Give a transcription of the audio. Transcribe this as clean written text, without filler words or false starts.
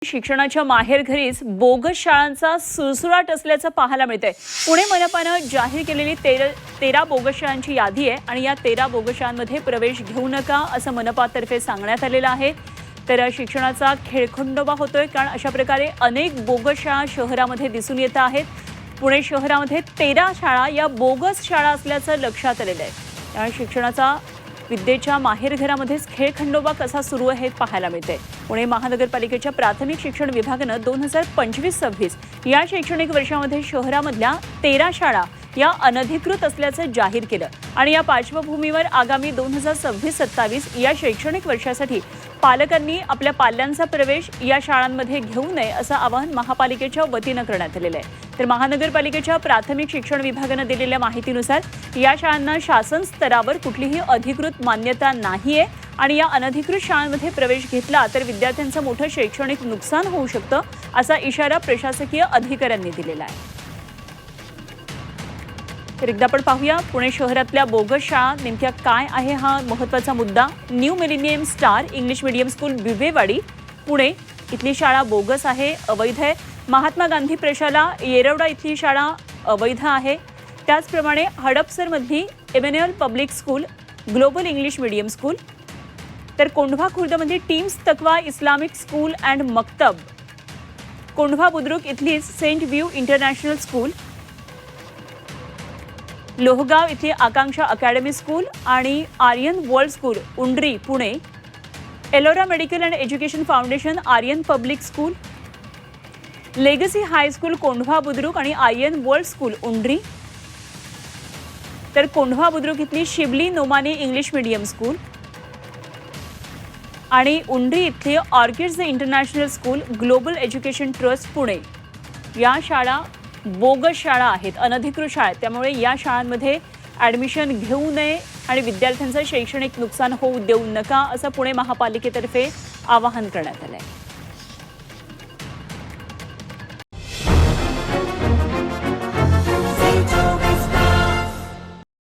शिक्षणाच्या माहेरघरीच बोगस शाळांचा सुळसुळाट असल्याचं पाहायला मिळतंय। पुणे मनपानं जाहीर केलेली 13 बोगस शाळांची यादी आहे आणि या 13 बोगस शाळांमध्ये प्रवेश घेऊ नका असं मनपातर्फे सांगण्यात आलेलं आहे। तर शिक्षणाचा खेळखंडोबा होतोय, कारण अशा प्रकारे अनेक बोगस शाळा शहरामध्ये दिसून येत आहेत। पुणे शहरामध्ये 13 शाळा या बोगस शाळा असल्याचं लक्षात आलेलं आहे। त्यामुळे शिक्षणाचा विद्येच्या माहेरघरामध्येच खेळखंडोबा कसा सुरू आहे हे पाहायला मिळते। पुणे महानगरपालिकेच्या प्राथमिक शिक्षण विभागानं 2025-26 या शैक्षणिक वर्षामध्ये शहरामधल्या 13 शाळा या अनधिकृत असल्याचं जाहीर केलं आणि या पार्श्वभूमीवर आगामी 2026-27 या शैक्षणिक वर्षासाठी पालकांनी आपल्या पाल्यांचा प्रवेश या शाळांमध्ये घेऊ नये असं आवाहन महापालिकेच्या वतीनं करण्यात आलेलं आहे। तर महानगरपालिकेच्या प्राथमिक शिक्षण विभागानं दिलेल्या माहितीनुसार या शाळांना शासन स्तरावर कुठलीही अधिकृत मान्यता नाहीये आणि या अनधिकृत शाळांमध्ये प्रवेश घेतला तर विद्यार्थ्यांचं मोठं शैक्षणिक नुकसान होऊ शकतं असा इशारा प्रशासकीय अधिकाऱ्यांनी दिलेला आहे। तर एकदा आपण पाहूया पुणे शहरातल्या बोगस शाळा नेमक्या काय आहे हा महत्त्वाचा मुद्दा। New millennium star English medium school Bibwewadi Pune इथली शाळा बोगस आहे, अवैध आहे। महात्मा गांधी प्रशाला येरवडा इथली शाळा अवैध आहे। त्याचप्रमाणे हडपसरमधली Emmanuel public school global English medium school, तर कोंढवा खुर्दमधली टीम्स Taqwa Islamic school and Maktab, Kondhwa Budruk इथली saint view international school, Lohegaon इथली आकांक्षा अकॅडमी स्कूल आणि Aryan world school Undri Pune, Ellora medical and education foundation Aryan public school, legacy high school Kondhwa Budruk आणि आर्यन वर्ल्ड स्कूल उंडरी, तर कोंढवा बुद्रुक इथली Shibli Nomani English medium school आणि उंडरी इथली orchids international school global education trust Pune या शाळा बोगस शाळा आहेत, अनधिकृत शाळा आहेत। त्यामुळे या शाळांमध्ये ॲडमिशन घेऊ नये आणि विद्यार्थ्यांचं शैक्षणिक नुकसान होऊ देऊ नका असं पुणे महापालिकेतर्फे आवाहन करण्यात आलं आहे।